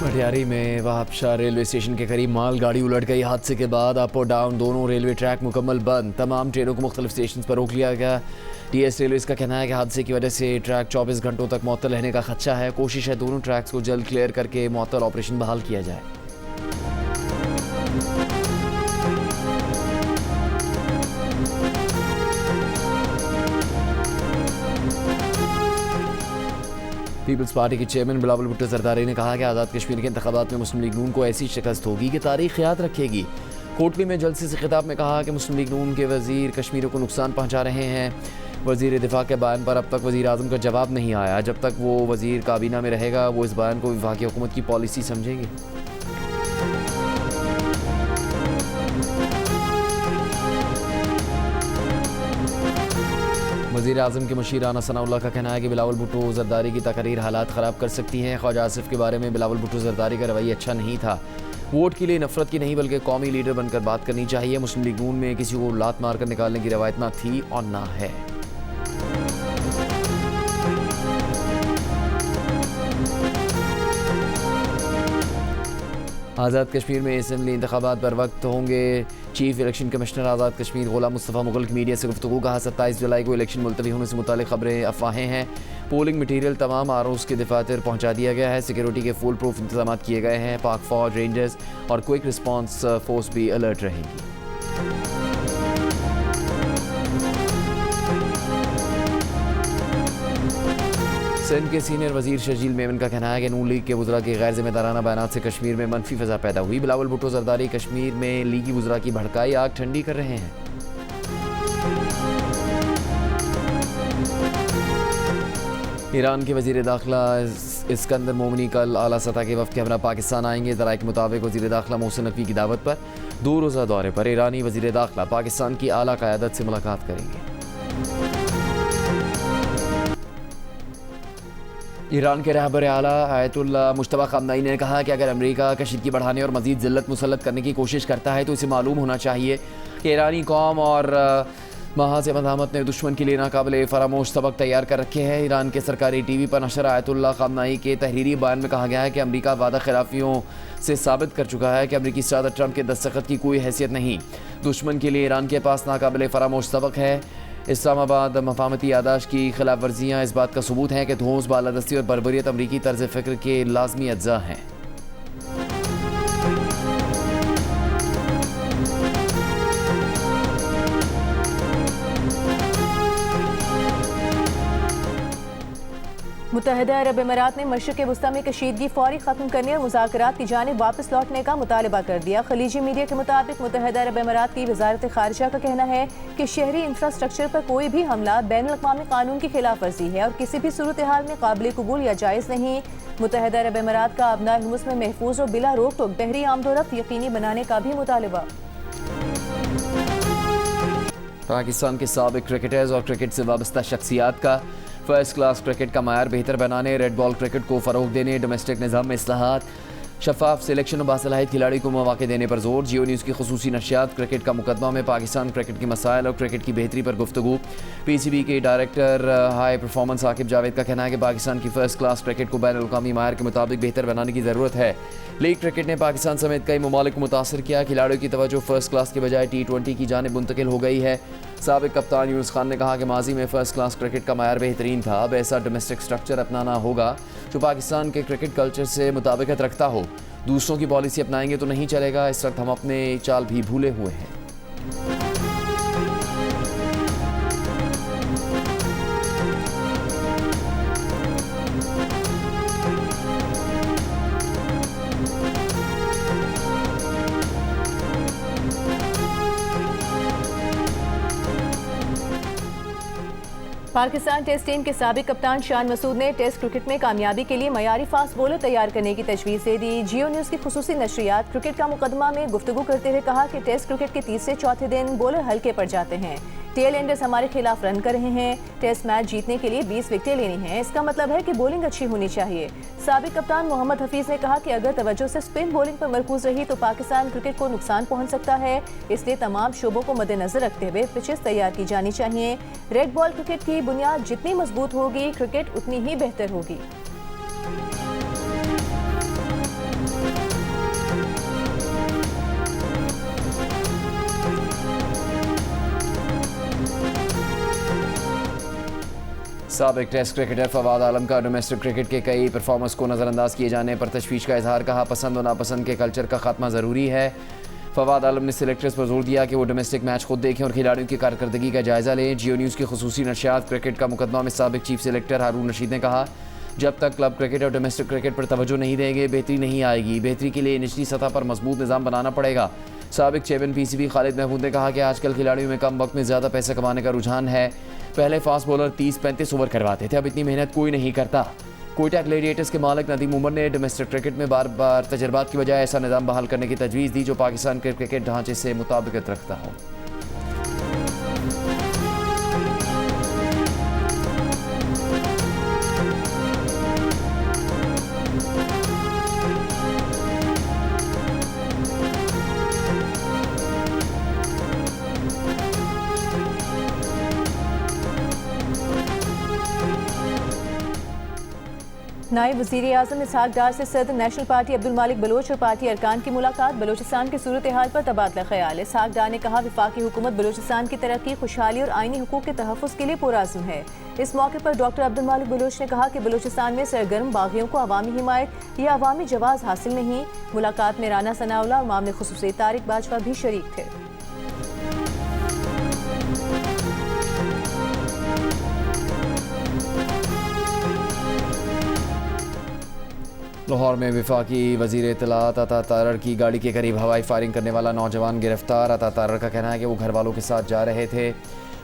कटियारी में Wahabshah railway station के करीब मालगाड़ी उलट गई। हादसे के बाद अप और डाउन दोनों रेलवे ट्रैक मुकम्मल बंद। तमाम ट्रेनों को मुख्तलिफ स्टेशन पर रोक लिया गया। टीएस रेलवे का कहना है कि हादसे की वजह से ट्रैक 24 घंटों तक मुअत्तल रहने का खदशा है। कोशिश है दोनों ट्रैक्स को जल्द क्लियर करके मुअत्तल ऑपरेशन बहाल किया जाए। पीपल्स पार्टी के चेयरमैन बिलावल भुट्टो जरदारी ने कहा कि आज़ाद कश्मीर के इंतखाबात में मुस्लिम लीग नून को ऐसी शिकस्त होगी कि तारीख याद रखेगी। कोटली में जलसे से खिताब में कहा कि मुस्लिम लीग नून के वजीर कश्मीरियों को नुकसान पहुंचा रहे हैं। वजीर दिफा के बयान पर अब तक वजीर आज़म का जवाब नहीं आया। जब तक वो वजीर काबीना में रहेगा वो इस बयान को वफाकी हुकूमत की पॉलिसी समझेंगे। वज़ीर आज़म के मुशीर राना सनाउल्लाह का कहना है कि बिलावल भुट्टो जरदारी की तकरीर हालात ख़राब कर सकती हैं। ख्वाजा आसिफ के बारे में बिलावल भुट्टो जरदारी का रवैया अच्छा नहीं था। वोट के लिए नफरत की नहीं बल्कि कौमी लीडर बनकर बात करनी चाहिए। मुस्लिम लीग नून में किसी को लात मार कर निकालने की रवायत ना थी और ना है। आज़ाद कश्मीर में असम्बली इंतखाबात बर वक्त होंगे। Chief election commissioner Azad Kashmir गुलाम मुस्तफ़ा मुग़ल की मीडिया से गुफ्तगू। कहा 27 जुलाई को इलेक्शन मुलतवी होने से मुतालिक खबरें अफवाहें हैं। पोलिंग मटीरियल तमाम आरओज़ के दफातर पहुँचा दिया गया है। सिक्योरिटी के फुल प्रूफ इंतजाम किए गए हैं। पाक फौज, रेंजर्स और क्विक रिस्पॉन्स फोर्स भी अलर्ट रहेंगी। सिंध के सीनियर वजीर शर्जील मेमन का कहना है कि नून लीग के वज़रा के गैर जिम्मेदाराना बयानात से कश्मीर में मनफी फ़ज़ा पैदा हुई। बिलावल भुट्टो जरदारी कश्मीर में लीगी वज़रा की भड़काई आग ठंडी कर रहे हैं। ईरान के वज़ीर दाखिला इस्कंदर मोमनी कल आला सतह के वफ़द के हमरा पाकिस्तान आएंगे। ज़राए के मुताबिक वज़ीर दाखिला मोहसिन नकवी की दावत पर 2 रोज़ा दौरे पर ईरानी वज़ीर दाखिला पाकिस्तान की आला क़यादत से मुलाकात करेंगे। ईरान के रहबर आला आयतुल्लाह मुश्तबा ख़ामनई ने कहा कि अगर अमेरिका कशीदगी बढ़ाने और मज़ीद ज़िल्लत मुसल्लत करने की कोशिश करता है तो इसे मालूम होना चाहिए कि ईरानी कौम और महाज़ मज़ामत ने दुश्मन के लिए नाकाबिल फरामोश सबक तैयार कर रखे हैं। ईरान के सरकारी टीवी पर नशर आयतुल्लाह ख़ामनई के तहरीरी बयान में कहा गया है कि अमेरिका वादा खिलाफियों से साबित कर चुका है कि अमेरिकी सदर ट्रंप के दस्तखत की कोई हैसियत नहीं। दुश्मन के लिए ईरान के पास नाकाबिल फरामोश सबक है। इस्लामाबाद मफामती यादाश्त की खिलाफ वर्जियाँ इस बात का सबूत हैं कि धौंस, बालादस्ती और बर्बरियत अमरीकी तर्ज फ़िक्र के लाजमी अज्जा हैं। मुत्तहिदा अरब अमीरात ने मशरिक़ वस्ता में कशीदगी फौरी ख़त्म करने और मुज़ाकरात की जानिब वापस लौटने का मुतालबा कर दिया। खलीजी मीडिया के मुताबिक मुत्तहिदा अरब अमीरात की वज़ारत ख़ारिजा का कहना है कि शहरी इंफ्रास्ट्रक्चर पर कोई भी हमला बैनुल-अक़वामी कानून की खिलाफ वर्जी है और किसी भी सूरत हाल में काबिल कबूल या जायज़ नहीं। मुत्तहिदा अरब अमीरात का अबनाए हुमुस में महफूज और बिला रोक टोक बहरी आमदोरफ्त यकीनी बनाने का भी मुतालबा। पाकिस्तान के साबिक क्रिकेटर्स और क्रिकेट से वाबस्ता शख्सियात का फर्स्ट क्लास क्रिकेट का मायार बेहतर बनाने, रेड बॉल क्रिकेट को फ़रोग देने, डोमेस्टिक निज़ाम में इस्लाहात, शफाफ सिलेक्शन और बासलाहियत खिलाड़ी को मौके देने पर जोर। जियो न्यूज़ की खुसूसी नशियात क्रिकेट का मुकदमा में पाकिस्तान क्रिकेट के मसाइल और क्रिकेट की बेहतरी पर गुफ्तगू। PCB के director high performance Aqib Javed का कहना है कि पाकिस्तान की फर्स्ट क्लास क्रिकेट को बैनुल-अक़वामी मायार के मुताबिक बेहतर बनाने की ज़रूरत है। लीग क्रिकेट ने पाकिस्तान समेत कई ममालिक को मुतासर किया। खिलाड़ियों की तवज्जो फर्स्ट क्लास के बजाय T20 की जानिब मुंतकिल हो गई है। साबिक कप्तान यूनुस खान ने कहा कि माजी में फर्स्ट क्लास क्रिकेट का मायार बेहतरीन था। अब ऐसा डोमेस्टिक स्ट्रक्चर अपनाना होगा जो पाकिस्तान के क्रिकेट कल्चर से मुताबिकत रखता हो। दूसरों की पॉलिसी अपनाएंगे तो नहीं चलेगा। इस वक्त हम अपने चाल भी भूले हुए हैं। पाकिस्तान टेस्ट टीम के साबिक कप्तान शान मसूद ने टेस्ट क्रिकेट में कामयाबी के लिए मयारी फास्ट बॉलर तैयार करने की तजवीज़ दे दी। जियो न्यूज़ की खुसूसी नशरियात क्रिकेट का मुकदमा में गुफ्तगू करते हुए कहा कि टेस्ट क्रिकेट के तीसरे चौथे दिन बॉलर हल्के पड़ जाते हैं। टेल एंडर्स हमारे खिलाफ रन कर रहे हैं। टेस्ट मैच जीतने के लिए 20 विकेटें लेनी हैं। इसका मतलब है कि बॉलिंग अच्छी होनी चाहिए। साबिक कप्तान मोहम्मद हफीज ने कहा कि अगर तवज्जो से स्पिन बॉलिंग पर मरकूज रही तो पाकिस्तान क्रिकेट को नुकसान पहुंच सकता है। इसलिए तमाम शोबों को मद्देनजर रखते हुए पिचेस तैयार की जानी चाहिए। रेड बॉल क्रिकेट की बुनियाद जितनी मजबूत होगी, क्रिकेट उतनी ही बेहतर होगी। साबिक टेस्ट क्रिकेटर फवाद आलम का डोमेस्टिक क्रिकेट के कई परफॉर्मेंस को नज़रअंदाज किए जाने पर तशवीश का इजहार, कहा पसंद और नापसंद के कल्चर का खात्मा ज़रूरी है। फवाद आलम ने सिलेक्टर्स पर जोर दिया कि वो डोमेस्टिक मैच खुद देखें और खिलाड़ियों की कारकर्दगी का जायज़ा लें। जियो न्यूज़ की खुसूसी नशियात क्रिकेट का मुकदमा में साबिक चीफ सिलेक्टर हारून रशीद ने कहा, जब तक क्लब क्रिकेट और डोमेस्टिक क्रिकेट पर तवज्जो नहीं देंगे बेहतरी नहीं आएगी। बेहतरी के लिए निचली सतह पर मजबूत निज़ाम बनाना पड़ेगा। साबिक चेयरमैन पीसीबी खालिद महमूद ने कहा कि आजकल खिलाड़ियों में कम वक्त में ज़्यादा पैसे कमाने का रुझान है। पहले फास्ट बॉलर 30-35 ओवर करवाते थे, अब इतनी मेहनत कोई नहीं करता। कोयटा ग्लेडिएटर्स के मालिक नदीम उमर ने डोमेस्टिक क्रिकेट में बार बार तजर्बात की बजाय ऐसा निज़ाम बहाल करने की तजवीज़ दी जो पाकिस्तान के क्रिकेट ढांचे से मुताबिकत रखता हो। नायब वज़ीर आज़म इसहाक डार से सदर नेशनल पार्टी अब्दुल मालिक बलोच और पार्टी अरकान की मुलाकात, बलोचिस्तान की सूरत हाल पर तबादला ख्याल। इसहाक डार ने कहा, वफाकी हुकूमत बलोचिस्तान की तरक्की, खुशहाली और आईनी हुकूक के तहफ़्फ़ुज़ के लिए पुरआज़्म है। इस मौके पर डॉक्टर अब्दुल मालिक बलोच ने कहा कि बलोचिस्तान में सरगर्म बागियों को अवामी हिमायत या अवामी जवाज़ हासिल नहीं। मुलाकात में राना सनाउल्लाह और मामले खुसूसी तारिक बाजवा भी शरीक थे। लाहौर में वफाकी वज़ीर इत्तलात अता तारड़ की गाड़ी के करीब हवाई फायरिंग करने वाला नौजवान गिरफ्तार। अता तारड़ का कहना है कि वो घर वालों के साथ जा रहे थे।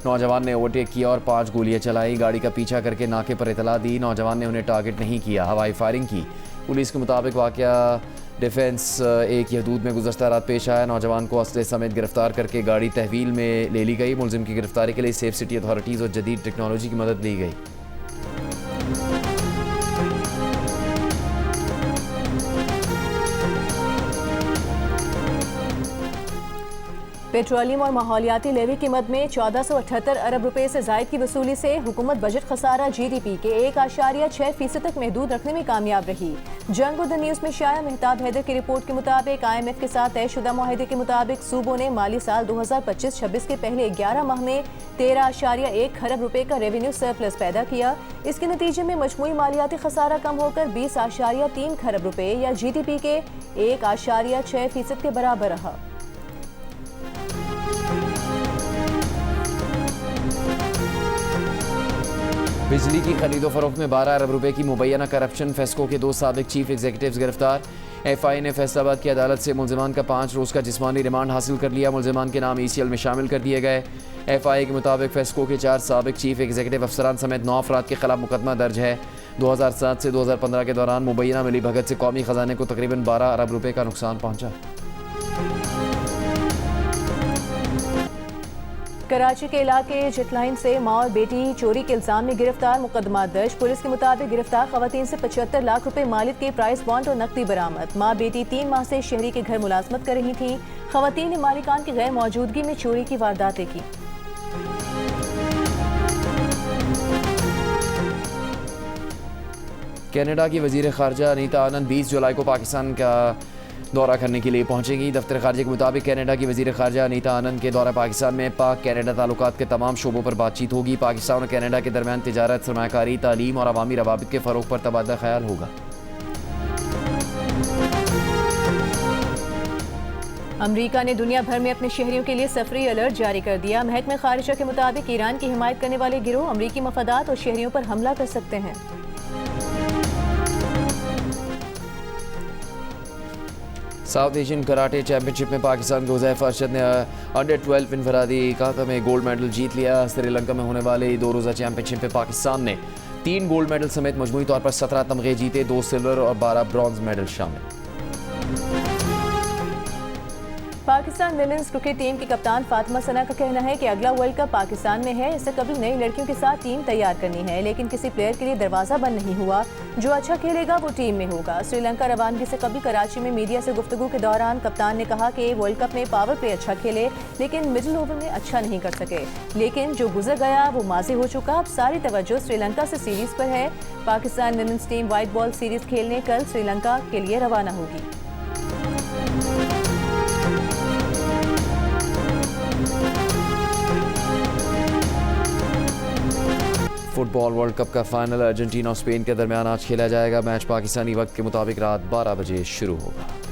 नौजवान ने ओवरटेक किया और 5 गोलियां चलाई। गाड़ी का पीछा करके नाके पर इतला दी। नौजवान ने उन्हें टारगेट नहीं किया, हवाई फायरिंग की। पुलिस के मुताबिक वाक़या डिफेंस एक हदूद में गुज़श्ता रात पेश आया। नौजवान को असले समेत गिरफ्तार करके गाड़ी तहवील में ले ली गई। मुलजिम की गिरफ्तारी के लिए सेफ सिटी अथॉरिटीज़ और जदीद टेक्नोलॉजी की मदद ली गई। पेट्रोलियम और माहौलियाती लेवी की मद में 1478 अरब रुपए से जायद की वसूली से हुकूमत बजट खसारा GDP के 1.6% तक महदूद रखने में कामयाब रही। जंग द न्यूज़ में शाया मेहताब हैदर की रिपोर्ट के मुताबिक IMF के साथ तयशुदा मुआहदे के मुताबिक सूबों ने माली साल 2025-26 के पहले 11 माह में 13.1 खरब रुपए का रेवेन्यू सरप्लस पैदा किया। इसके नतीजे में मजमूई मालियाती खसारा कम होकर 20.3 खरब रुपए या GDP के 1.6% के बराबर रहा। बिजली की खरीदो फरोख्त में 12 अरब रुपए की मुबैना करप्शन, फेस्को के 2 साबिक चीफ एग्जीक्यूटिव्स गिरफ्तार। FI ने फैसलाबाद की अदालत से मुलजिमान का 5 रोज़ का जिस्मानी रिमांड हासिल कर लिया। मुलजिमान के नाम ECL में शामिल कर दिए गए। FI के मुताबिक फेस्को के 4 साबिक चीफ एग्जीक्यूटिव अफसरान समेत 9 अफराद के खिलाफ मुकदमा दर्ज है। 2007 से 2015 के दौरान मुबैना मिली भगत से कौमी खजाने को तकरीबन 12 अरब रुपए का नुकसान पहुँचा। कराची के इलाके जिटलाइन से माँ और बेटी चोरी के इल्जाम में गिरफ्तार, मुकदमा दर्ज। पुलिस के मुताबिक गिरफ्तार खवातीन से 75 लाख रुपए मालिक के प्राइस बॉन्ड और नकदी बरामद। माँ बेटी 3 माह से शहरी के घर मुलाजमत कर रही थीं। खवातीन ने मालिकान की गैर मौजूदगी में चोरी की वारदातें की। कनाडा की वज़ीर ख़ारजा अनीता आनंद 20 जुलाई को पाकिस्तान का दौरा करने के लिए पहुंचेंगी। दफ्तर खारजा के मुताबिक कनाडा की वज़ीर ख़ारजा अनीता आनंद के दौरा पाकिस्तान में पाक कनाडा ताल्लुकात के तमाम शोबों पर बातचीत होगी। पाकिस्तान और कनाडा के दरमियान तिजारत, सरमायाकारी, तालीम और अवामी रवाबित के फ़रोग़ पर तबादला ख्याल होगा। अमरीका ने दुनिया भर में अपने शहरियों के लिए सफरी अलर्ट जारी कर दिया। महकमे खारिजा के मुताबिक ईरान की हिमायत करने वाले गिरोह अमरीकी मफादात और शहरियों पर हमला कर सकते हैं। साउथ एशियन कराटे चैंपियनशिप में पाकिस्तान के हुज़ैफ़ अरशद ने अंडर-12 इनफरादी काता में गोल्ड मेडल जीत लिया। श्रीलंका में होने वाले 2 रोज़ा चैंपियनशिप में पाकिस्तान ने 3 गोल्ड मेडल समेत मजमूई तौर पर 17 तमगे जीते, 2 सिल्वर और 12 ब्रॉन्ज मेडल शामिल। पाकिस्तान विमेंस क्रिकेट टीम की कप्तान फातिमा सना का कहना है कि अगला वर्ल्ड कप पाकिस्तान में है। इससे कबल नई लड़कियों के साथ टीम तैयार करनी है, लेकिन किसी प्लेयर के लिए दरवाज़ा बंद नहीं हुआ। जो अच्छा खेलेगा वो टीम में होगा। श्रीलंका रवानगी से कबल कराची में मीडिया से गुफ्तगू के दौरान कप्तान ने कहा कि वर्ल्ड कप में पावर प्ले अच्छा खेले, लेकिन मिडिल ओवर में अच्छा नहीं कर सके। लेकिन जो गुजर गया वो माज़ी हो चुका। अब सारी तवज्जो श्रीलंका से सीरीज़ पर है। Pakistan women's team white ball series खेलने कल श्रीलंका के लिए रवाना होगी। फुटबॉल वर्ल्ड कप का फाइनल अर्जेंटीना और स्पेन के दरमियान आज खेला जाएगा। मैच पाकिस्तानी वक्त के मुताबिक रात 12 बजे शुरू होगा।